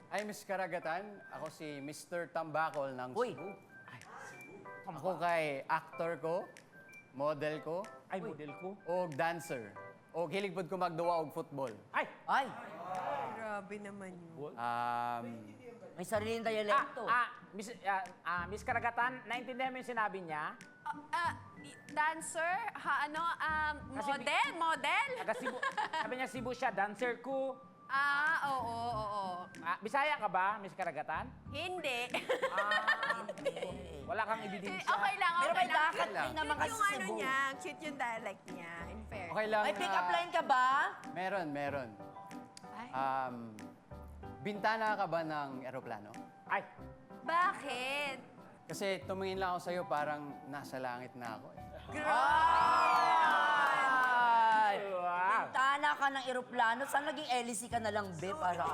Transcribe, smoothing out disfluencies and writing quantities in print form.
Ay, Miss Karagatan. Ako si Mr. Tambakol ng Uy. Cebu. Ako kay actor ko, model ko, Ay, model ko. o dancer. O hilig pod ko magduwa og football. Ay! Ay, Grabe naman yun. may sariling dialekto. Miss Karagatan, naintindihan mo yung sinabi niya? Dancer? Kasi Model? Taga Cebu. Sabi niya Cebu siya, dancer ko. Oo. Bisaya ka ba, Miss Karagatan? Hindi. Wala kang ebidensya. Okay lang, Pero okay may lang. dakat din naman Cute kasi yung sa ano Cebu. niya, cute yung dialect niya, in fair. Okay lang. May pick-up line ka ba? Meron. Ay, Bintana ka ba ng eroplano? Ay, bakit? Kasi tumingin lang ako sa'yo parang nasa langit na ako. Ay! wow. Bintana ka ng eroplano. Saan naging LC ka na lang, be? Para